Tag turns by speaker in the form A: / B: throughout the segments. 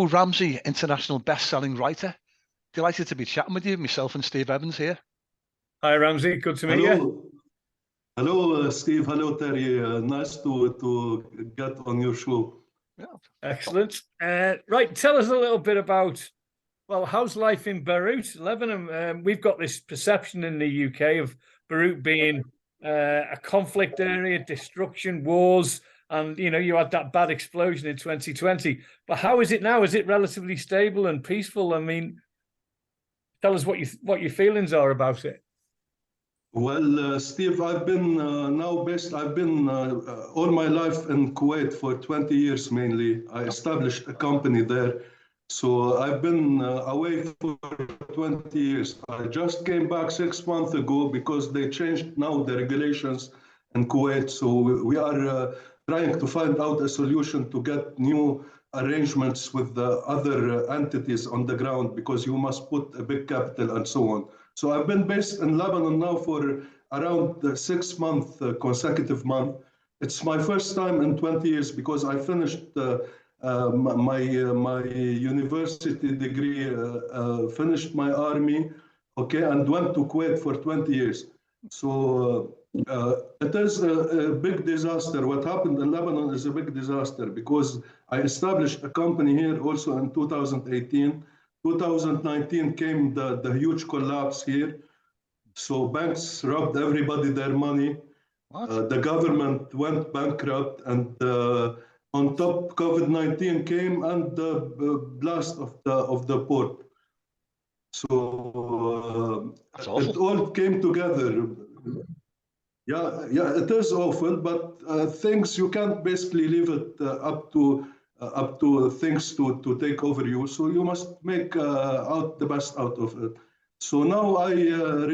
A: Hello, Ramzi, international best-selling writer. Delighted to be chatting with you, myself and Steve Evans here.
B: Hi, Ramzi. Good to meet you.
C: Hello, Steve. Hello, Terry. Nice to get on your show.
A: Yeah.
B: Excellent. Right, tell us a little bit about, well, how's life in Beirut, Lebanon? We've got this perception in the UK of Beirut being a conflict area, destruction, wars, and, you know, you had that bad explosion in 2020. But how is it now? Is it relatively stable and peaceful? I mean, tell us what your feelings are about it.
C: Well, Steve, I've been I've been all my life in Kuwait for 20 years mainly. I established a company there. So I've been away for 20 years. I just came back 6 months ago because they changed now the regulations in Kuwait. So we are trying to find out a solution to get new arrangements with the other entities on the ground, because you must put a big capital and so on. So I've been based in Lebanon now for around 6 months, consecutive month. It's my first time in 20 years because I finished my university degree, finished my army, okay, and went to Kuwait for 20 years. So it is a big disaster. What happened in Lebanon is a big disaster because I established a company here also in 2018. 2019 came the huge collapse here. So banks robbed everybody their money. The government went bankrupt, and on top, COVID-19 came and the blast of the port. So it all came together. Yeah, it is awful, but things you can't basically leave it up to things to take over you. So you must make out the best out of it. So now I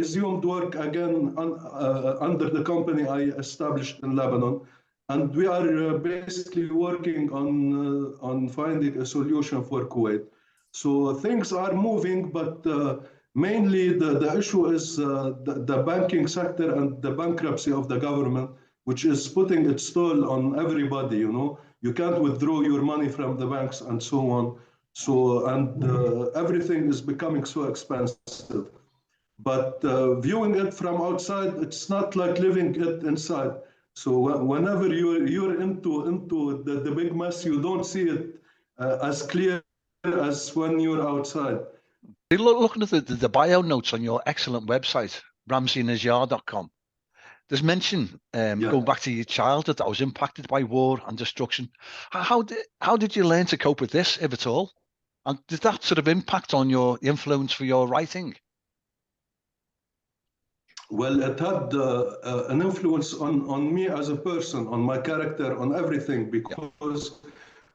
C: resumed work again under the company I established in Lebanon, and we are basically working on finding a solution for Kuwait. So things are moving, but mainly the issue is the banking sector and the bankruptcy of the government, which is putting its toll on everybody. You know, you can't withdraw your money from the banks and so on. So everything is becoming so expensive. But viewing it from outside, it's not like living it inside. So whenever you're into the big mess, you don't see it as clear as when you're outside.
A: Looking at the bio notes on your excellent website, ramzinajjar.com, there's mention going back to your childhood that was impacted by war and destruction. How did you learn to cope with this, if at all? And did that sort of impact on your influence for your writing?
C: Well, it had an influence on me as a person, on my character, on everything, because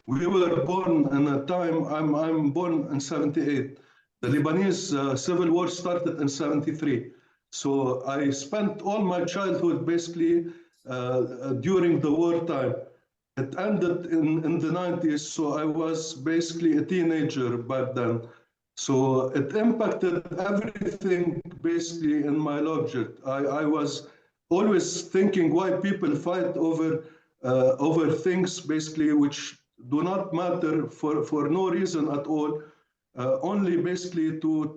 C: we were born in a time, I'm born in 78. The Lebanese civil war started in 73. So I spent all my childhood basically during the wartime. It ended in the 90s, so I was basically a teenager back then. So it impacted everything basically in my logic. I was always thinking why people fight over things basically which do not matter for no reason at all, only basically to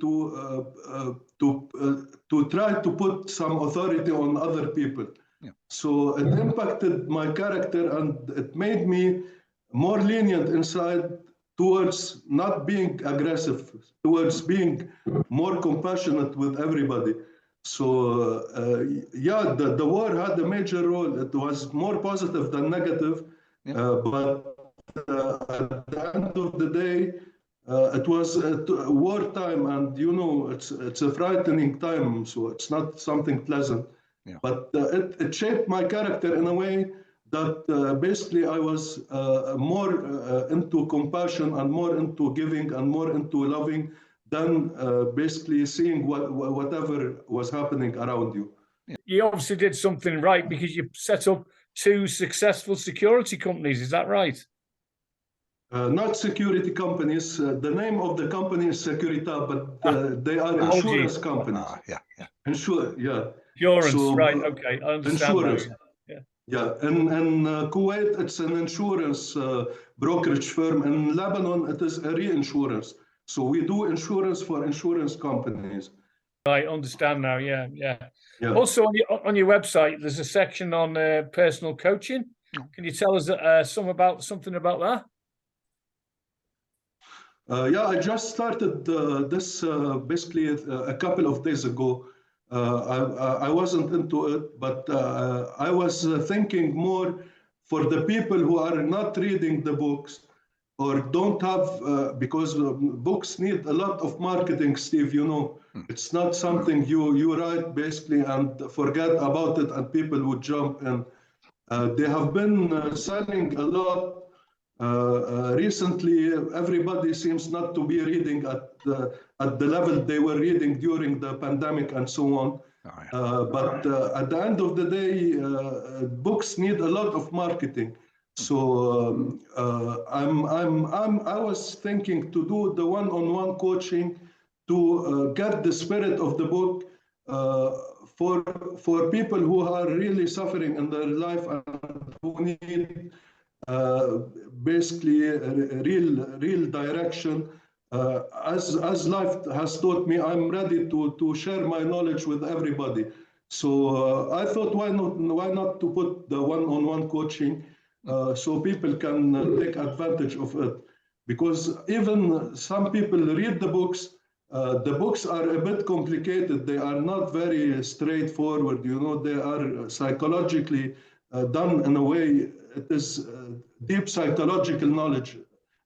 C: try to put some authority on other people. Yeah. So it impacted my character, and it made me more lenient inside towards not being aggressive, towards being more compassionate with everybody. So yeah, the war had a major role. It was more positive than negative, but at the end of the day, it was wartime, and you know, it's a frightening time, so it's not something pleasant. Yeah. But it shaped my character in a way that basically I was more into compassion and more into giving and more into loving than basically seeing whatever was happening around you.
B: You obviously did something right because you set up 2 successful security companies. Is that right?
C: Not security companies. The name of the company is Securita, but they are insurance companies.
A: Yeah.
C: Insurance,
B: right, okay, I understand.
C: Insurers.
B: Yeah.
C: Yeah, in Kuwait, it's an insurance brokerage firm. In Lebanon, it is a reinsurance. So we do insurance for insurance companies.
B: I understand now. Yeah, yeah.
C: Yeah.
B: Also, on your website, there's a section on personal coaching. Can you tell us something about that?
C: Yeah, I just started this basically a couple of days ago. I wasn't into it, but I was thinking more for the people who are not reading the books or don't have, because books need a lot of marketing, Steve, you know. It's not something you write basically and forget about it and people would jump in. They have been selling a lot. Recently, everybody seems not to be reading at the level they were reading during the pandemic and so on. But at the end of the day, books need a lot of marketing. So I was thinking to do the one-on-one coaching to get the spirit of the book for people who are really suffering in their life and who need basically real direction. As life has taught me, I'm ready to share my knowledge with everybody. So I thought, why not to put the one-on-one coaching so people can take advantage of it? Because even some people read the books are a bit complicated. They are not very straightforward. You know, they are psychologically done in a way. It is deep psychological knowledge.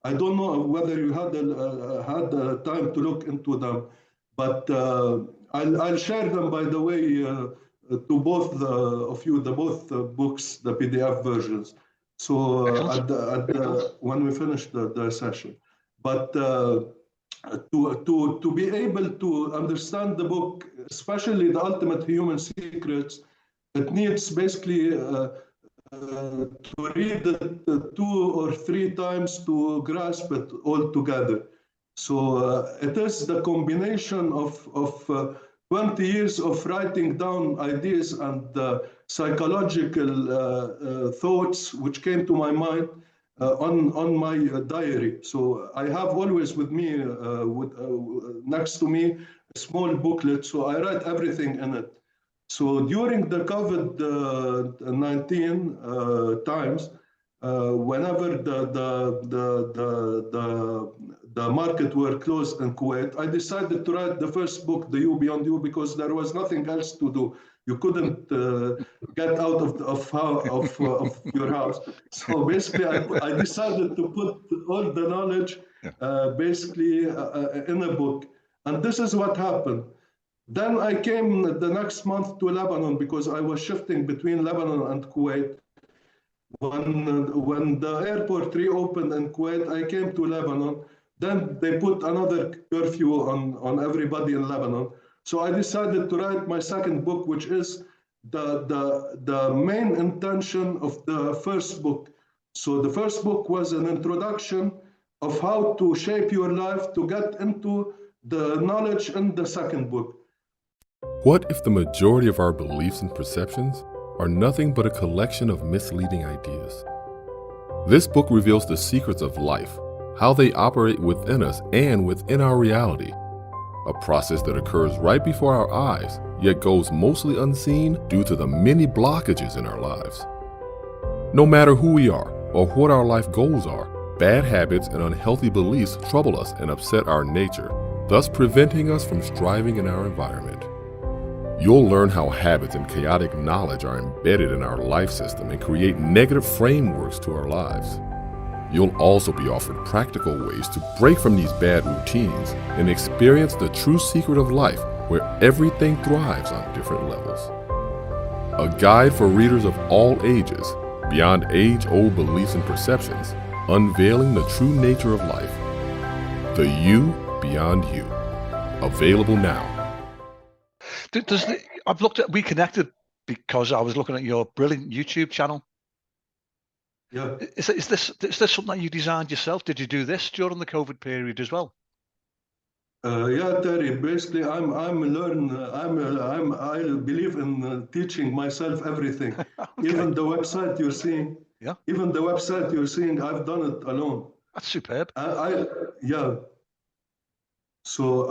C: I don't know whether you had time to look into them, but I'll share them, by the way, to both of you, both books, the PDF versions. So when we finish the session. But to be able to understand the book, especially the Ultimate Human Secrets, it needs basically to read it 2 or 3 times to grasp it all together. So it is the combination of 20 years of writing down ideas and psychological thoughts which came to my mind on my diary. So I have always with me, next to me, a small booklet. So I write everything in it. So during the COVID-19 times, whenever the market were closed in Kuwait, I decided to write the first book, The You Beyond You, because there was nothing else to do. You couldn't get out of your house. So basically, I decided to put all the knowledge basically in a book. And this is what happened. Then I came the next month to Lebanon because I was shifting between Lebanon and Kuwait. When the airport reopened in Kuwait, I came to Lebanon. Then they put another curfew on everybody in Lebanon. So I decided to write my second book, which is the main intention of the first book. So the first book was an introduction of how to shape your life to get into the knowledge in the second book.
D: What if the majority of our beliefs and perceptions are nothing but a collection of misleading ideas? This book reveals the secrets of life, how they operate within us and within our reality, a process that occurs right before our eyes, yet goes mostly unseen due to the many blockages in our lives. No matter who we are or what our life goals are, bad habits and unhealthy beliefs trouble us and upset our nature, thus preventing us from striving in our environment. You'll learn how habits and chaotic knowledge are embedded in our life system and create negative frameworks to our lives. You'll also be offered practical ways to break from these bad routines and experience the true secret of life where everything thrives on different levels. A guide for readers of all ages, beyond age-old beliefs and perceptions, unveiling the true nature of life. The You Beyond You. Available now.
A: I've looked at, we connected because I was looking at your brilliant YouTube channel.
C: Yeah.
A: Is this something that you designed yourself? Did you do this during the COVID period as well?
C: Yeah, Terry. Basically, I believe in teaching myself everything.
A: Okay.
C: Even the website you're seeing.
A: Yeah.
C: Even the website you're seeing, I've done it alone.
A: That's superb.
C: Yeah. So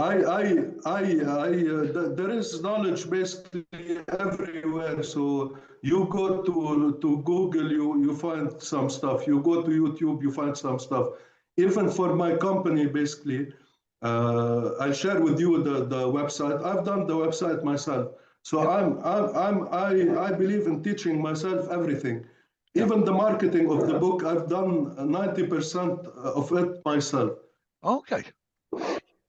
C: there is knowledge basically everywhere. So you go to Google, you find some stuff. You go to YouTube, you find some stuff. Even for my company, basically, I'll share with you the website. I've done the website myself. So I believe in teaching myself everything. Even the marketing of the book, I've done 90% of it myself.
A: Okay.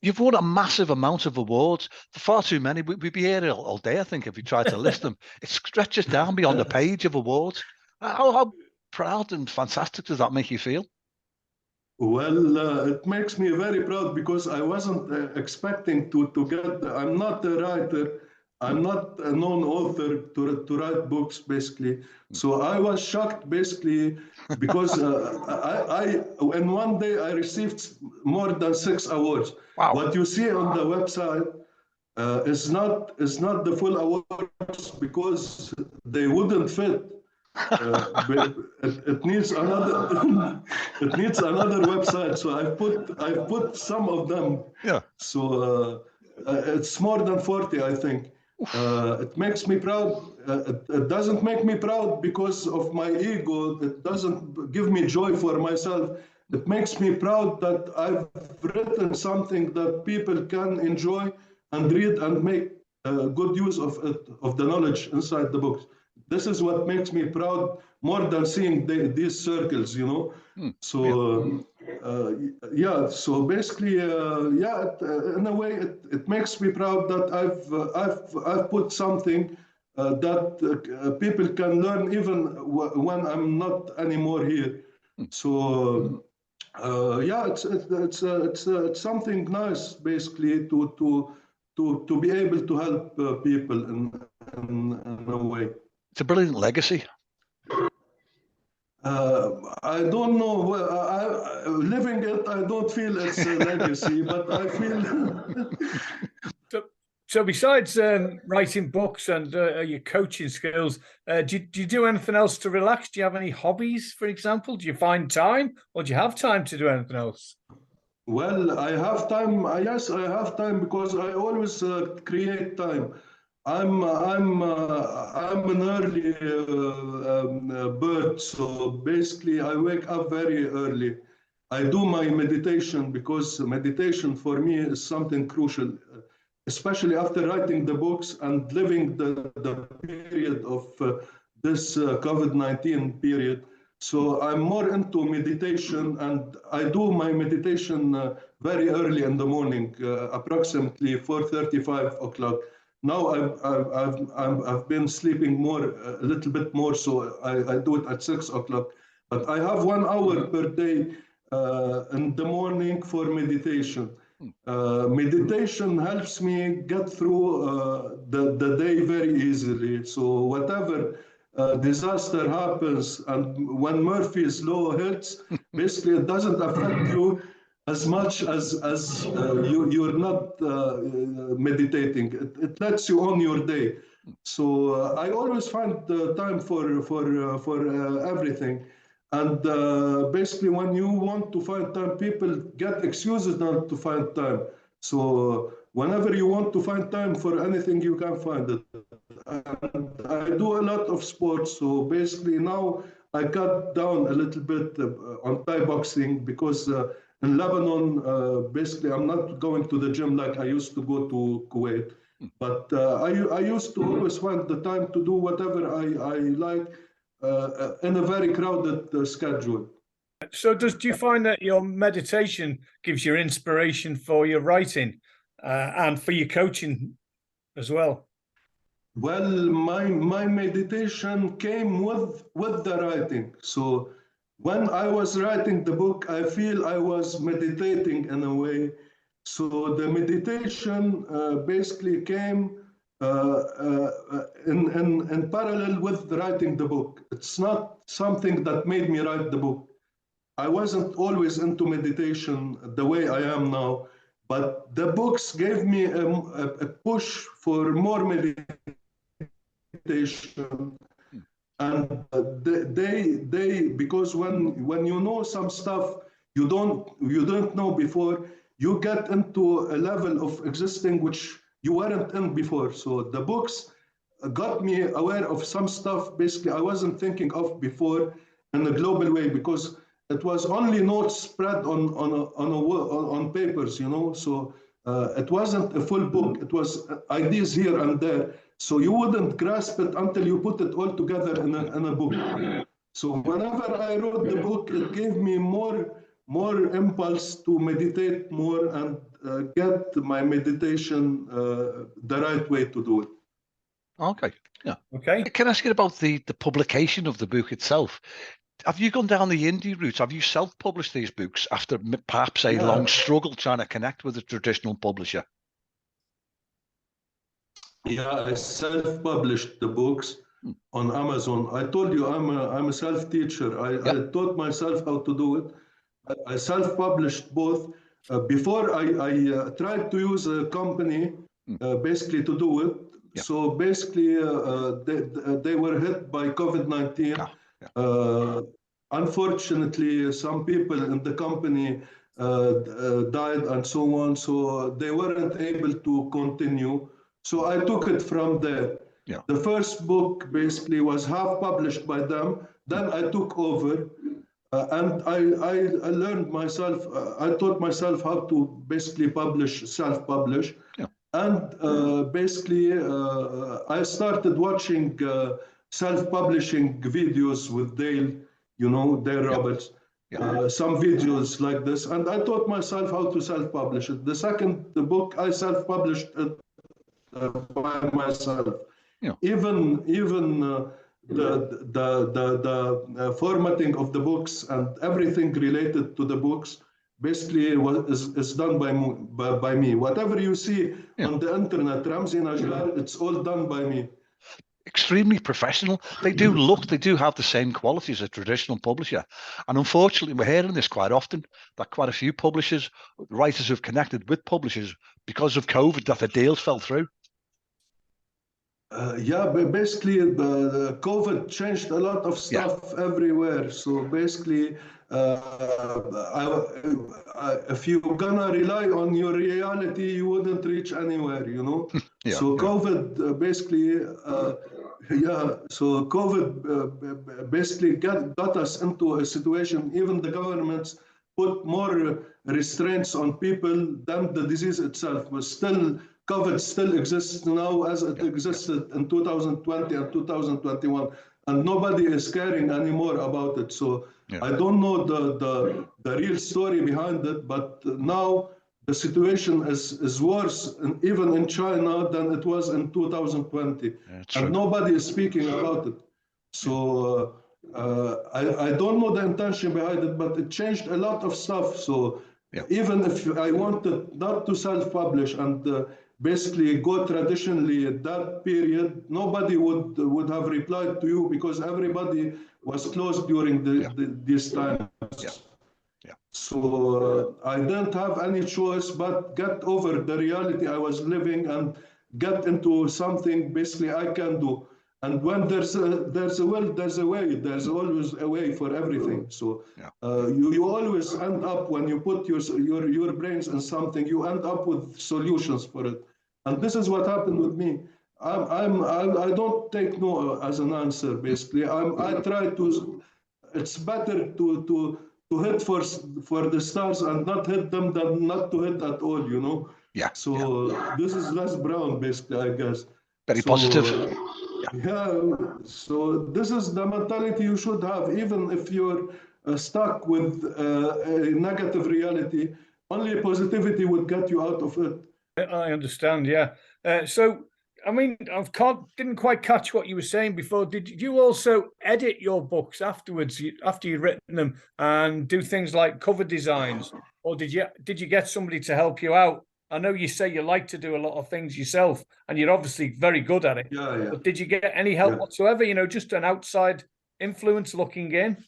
A: You've won a massive amount of awards. Far too many. We'd be here all day, I think, if we tried to list them. It stretches down beyond the page of awards. How proud and fantastic does that make you feel?
C: Well, it makes me very proud because I wasn't expecting to get. I'm not a writer. I'm not a known author to write books, basically. So I was shocked, basically, because in one day I received more than 6 awards.
A: Wow.
C: What you see on the website is not the full awards because they wouldn't fit. But it needs another it needs another website. So I've put some of them.
A: Yeah.
C: So it's more than 40, I think. It makes me proud. It doesn't make me proud because of my ego. It doesn't give me joy for myself. It makes me proud that I've written something that people can enjoy and read and make good use of it, of the knowledge inside the books. This is what makes me proud more than seeing these circles, you know. So yeah, so basically, in a way, it makes me proud that I've put something that people can learn even when I'm not anymore here. So yeah, it's something nice, basically, to be able to help people in a way.
A: It's a brilliant legacy.
C: I don't know. Living it, I don't feel it's a legacy, but I feel.
B: So besides writing books and your coaching skills, do you do anything else to relax? Do you have any hobbies, for example? Do you find time, or do you have time to do anything else?
C: Well, I have time. Yes, I have time because I always create time. I'm an early bird, so basically I wake up very early. I do my meditation because meditation for me is something crucial, especially after writing the books and living the period of this COVID-19 period. So I'm more into meditation, and I do my meditation very early in the morning, approximately 4:30, 5 o'clock. Now I've been sleeping more, a little bit more, so I do it at 6 o'clock. But I have 1 hour per day in the morning for meditation. Meditation helps me get through the day very easily. So whatever disaster happens, and when Murphy's law hits, basically it doesn't affect you as much as you're not meditating. It lets you on your day. So I always find the time for everything. And basically, when you want to find time, people get excuses not to find time. So whenever you want to find time for anything, you can find it. And I do a lot of sports. So basically now I cut down a little bit on Thai boxing because in Lebanon, basically I'm not going to the gym like I used to go to Kuwait. But I used to always find the time to do whatever I like in a very crowded schedule.
B: So do you find that your meditation gives you inspiration for your writing and for your coaching as well?
C: Well, my meditation came with the writing. So when I was writing the book, I feel I was meditating in a way. So the meditation basically came in parallel with writing the book. It's not something that made me write the book. I wasn't always into meditation the way I am now, But the books gave me a push for more meditation. And they because when you know some stuff you don't know before, you get into a level of existing which you weren't in before. So the books got me aware of some stuff basically I wasn't thinking of before in a global way, because it was only notes spread on papers, you know. So it wasn't a full book. It was ideas here and there. So you wouldn't grasp it until you put it all together in a book. So whenever I wrote the book, it gave me more impulse to meditate more and get my meditation the right way to do it.
A: Okay, yeah.
B: Okay.
A: Can I ask you about the publication of the book itself? Have you gone down the indie route? Have you self-published these books after perhaps a long struggle trying to connect with a traditional publisher?
C: Yeah, I self-published the books on Amazon. I told you I'm a self-teacher. I taught myself how to do it. I self-published both. Before I tried to use a company basically to do it. Yeah. So basically they were hit by COVID-19. Unfortunately, some people in the company died and so on. So they weren't able to continue. So I took it from there. Yeah. The first book basically was half published by them. Then I took over and I learned myself, I taught myself how to basically self-publish. Yeah. And basically I started watching self-publishing videos with Dale, you know, Dale Roberts. Yeah. Some videos like this. And I taught myself how to self-publish it. The second book, I self-published it by myself. Yeah. Even the formatting of the books and everything related to the books basically is done by me. Whatever you see on the internet, Ramzi Najjar, it's all done by me.
A: Extremely professional. They do have the same quality as a traditional publisher. And unfortunately, we're hearing this quite often, that quite a few publishers, writers who've connected with publishers because of COVID, that the deals fell through.
C: Yeah, but basically the COVID changed a lot of stuff everywhere. So basically, if you're gonna rely on your reality, you wouldn't reach anywhere, you know. So COVID basically, so COVID basically got us into a situation. Even the governments put more restraints on people than the disease itself. But still, COVID still exists now as it existed in 2020 and 2021, and nobody is caring anymore about it. So I don't know the real story behind it, but now the situation is worse, even in China, than it was in 2020, and nobody is speaking about it. So I don't know the intention behind it, but it changed a lot of stuff. So even if I wanted not to self-publish and basically go traditionally at that period, nobody would have replied to you because everybody was closed during these times. So I didn't have any choice but get over the reality I was living and get into something basically I can do. And when there's a will, there's a way. There's always a way for everything. So you always end up, when you put your brains in something, you end up with solutions for it. And this is what happened with me. I don't take no as an answer. Basically, I try to. It's better to hit for the stars and not hit them than not to hit at all. You know. Yeah. So this is Les Brown, basically, I guess.
A: Very positive.
C: So this is the mentality you should have, even if you're stuck with a negative reality. Only positivity would get you out of it.
B: I understand, yeah. So, I mean, didn't quite catch what you were saying before. Did you also edit your books afterwards, after you'd written them, and do things like cover designs? Or did you get somebody to help you out? I know you say you like to do a lot of things yourself, and you're obviously very good at it. But did you get any help whatsoever? You know, just an outside influence looking in?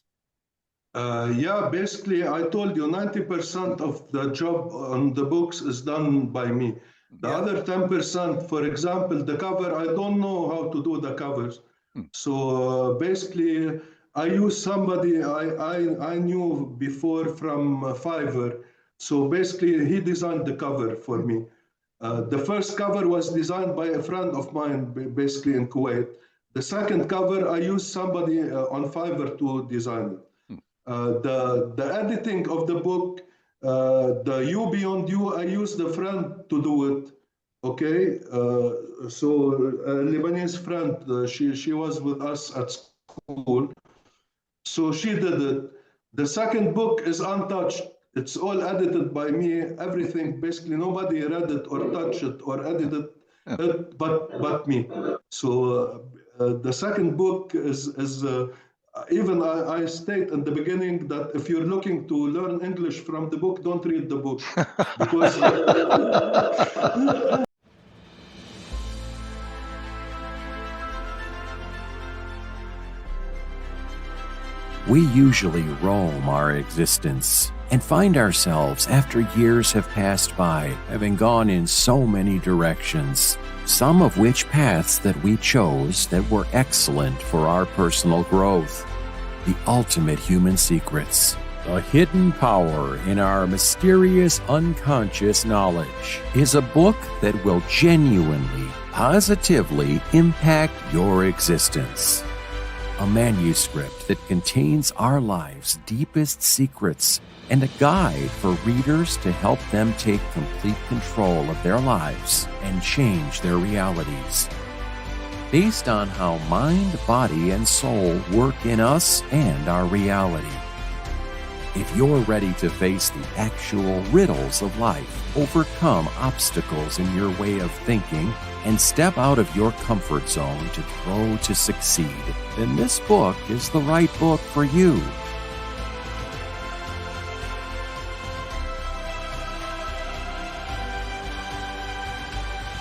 C: Yeah, basically, I told you 90% of the job on the books is done by me. The other 10%, for example, the cover, I don't know how to do the covers. So basically, I use somebody I knew before from Fiverr. So basically, he designed the cover for me. The first cover was designed by a friend of mine, basically in Kuwait. The second cover, I used somebody on Fiverr to design it. The editing of the book, the You Beyond You, I used a friend to do it. Okay, so a Lebanese friend, she was with us at school, so she did it. The second book is untouched. It's all edited by me. Everything, basically, nobody read it or touched it or edited it, but me. So the second book is even I state in the beginning that if you're looking to learn English from the book, don't read the book because.
E: We usually roam our existence and find ourselves after years have passed by, having gone in so many directions, some of which paths that we chose that were excellent for our personal growth. The ultimate human secrets, the hidden power in our mysterious unconscious knowledge, is a book that will genuinely, positively impact your existence. A manuscript that contains our lives' deepest secrets and a guide for readers to help them take complete control of their lives and change their realities. Based on how mind, body, and soul work in us and our reality. If you're ready to face the actual riddles of life, overcome obstacles in your way of thinking, and step out of your comfort zone to grow to succeed, then this book is the right book for you.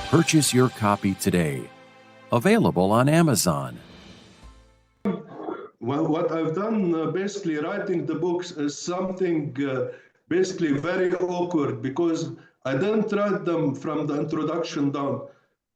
E: Purchase your copy today. Available on Amazon.
C: Well, what I've done, basically writing the books, is something basically very awkward because I didn't write them from the introduction down.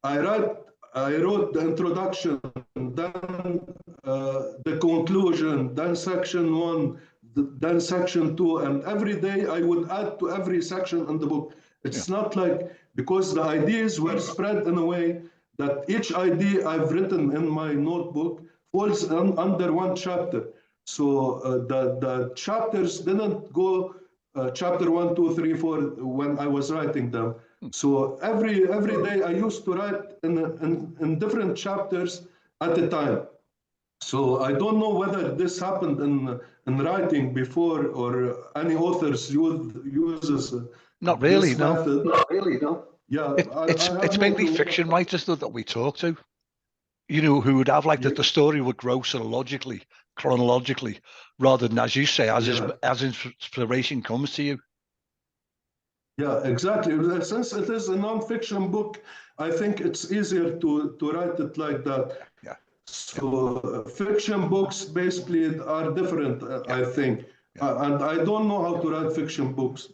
C: I wrote the introduction, then the conclusion, then section 1, then section 2, and every day I would add to every section in the book. It's not like, because the ideas were spread in a way that each idea I've written in my notebook falls under one chapter. So the chapters didn't go chapter 1, 2, 3, 4 when I was writing them. So every day I used to write in different chapters at a time. So I don't know whether this happened in writing before or any authors uses
A: Not really,
C: this
A: no.
C: method. Not really, no. Yeah,
A: It's mainly fiction writers though that we talk to, you know, who would have like that the story would grow sort of logically, chronologically, rather than, as you say, as inspiration comes to you.
C: Yeah, exactly. Since it is a non-fiction book, I think it's easier to write it like that.
A: Yeah.
C: So fiction books basically are different, I think. And I don't know how to write fiction books.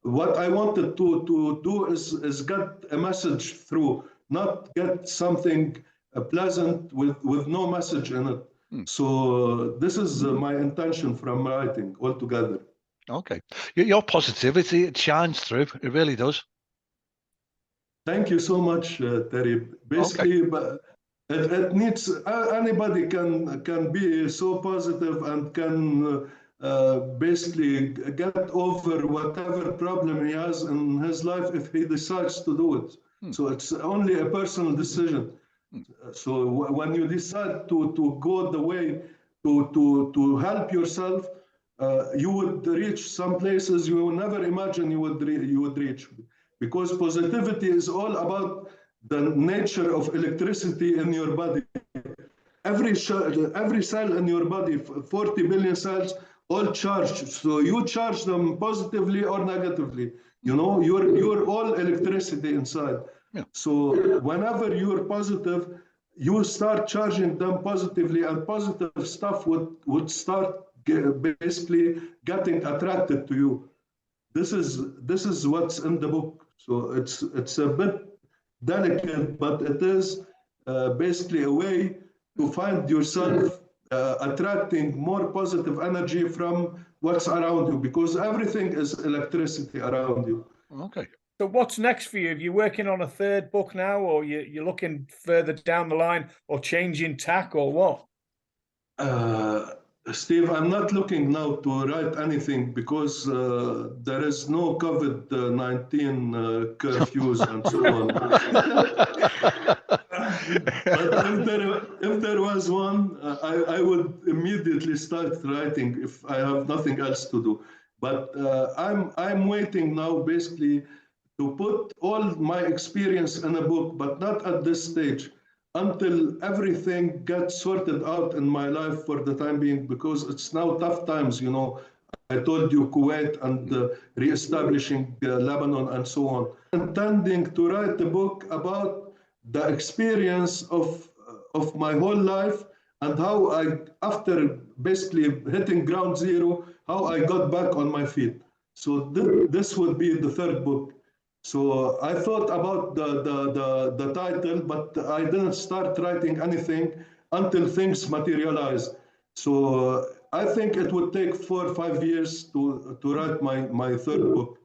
C: What I wanted to do is get a message through, not get something pleasant with no message in it. So this is my intention from writing altogether.
A: Okay. Your positivity, it shines through. It really does.
C: Thank you so much, Terry. Basically, but it needs, anybody can be so positive and can basically get over whatever problem he has in his life if he decides to do it. So it's only a personal decision. So when you decide to go the way to help yourself, you would reach some places you will never imagine you would reach, because positivity is all about the nature of electricity in your body. Every cell in your body, 40 billion cells, all charged. So you charge them positively or negatively. You know, you're all electricity inside. Yeah. So whenever you're positive, you start charging them positively, and positive stuff would start basically getting attracted to you. This is what's in the book. So it's a bit delicate, but it is basically a way to find yourself attracting more positive energy from what's around you, because everything is electricity around you.
A: Okay.
B: So what's next for you? Are you working on a third book now, or you're looking further down the line, or changing tack, or what?
C: Steve, I'm not looking now to write anything because there is no COVID-19 curfews and so on. But if there was one, I would immediately start writing if I have nothing else to do. But I'm waiting now basically to put all my experience in a book, but not at this stage, until everything gets sorted out in my life for the time being, because it's now tough times, you know. I told you Kuwait and re-establishing Lebanon and so on. Intending to write a book about the experience of my whole life and how I, after basically hitting ground zero, how I got back on my feet. So this would be the third book. So I thought about the title, but I didn't start writing anything until things materialized. So I think it would take 4 or 5 years to write my third book.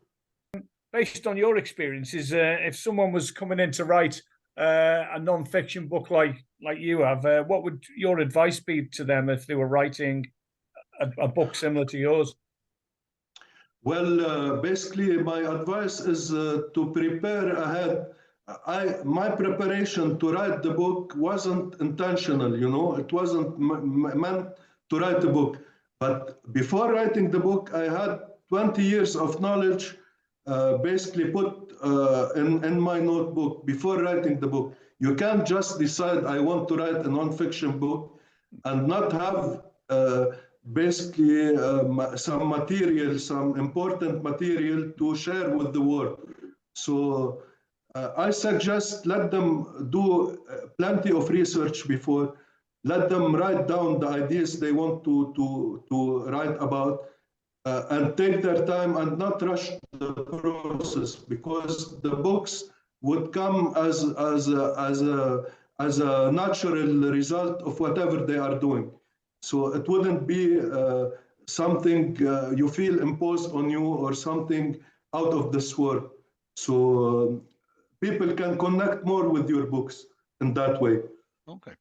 B: Based on your experiences, if someone was coming in to write a non-fiction book like you have, what would your advice be to them if they were writing a book similar to yours?
C: Well, basically, my advice is to prepare ahead. My preparation to write the book wasn't intentional, you know, it wasn't meant to write a book. But before writing the book, I had 20 years of knowledge basically put in my notebook before writing the book. You can't just decide I want to write a non-fiction book and not have basically some material, some important material to share with the world. So I suggest let them do plenty of research before, let them write down the ideas they want to write about, and take their time and not rush the process, because the books would come as a natural result of whatever they are doing. So it wouldn't be something you feel imposed on you or something out of this world. So people can connect more with your books in that way.
A: Okay.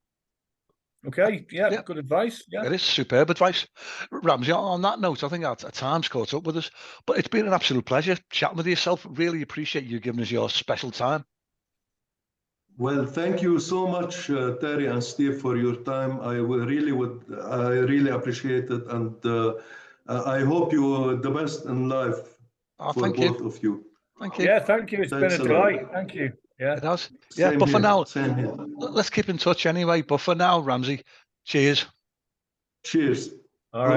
B: Okay, yeah, good advice. Yeah,
A: it is superb advice. Ramzi, on that note, I think our time's caught up with us, but it's been an absolute pleasure chatting with yourself. Really appreciate you giving us your special time.
C: Well, thank you so much, Terry and Steve, for your time. I really appreciate it, and I hope you the best in life for both of you.
A: Thank you.
B: Yeah, thank you. It's been a delight. Thank you. Yeah,
A: it has. Yeah, but for now,
C: same here.
A: Let's keep in touch anyway. But for now, Ramzi, cheers.
C: Cheers.
B: All right.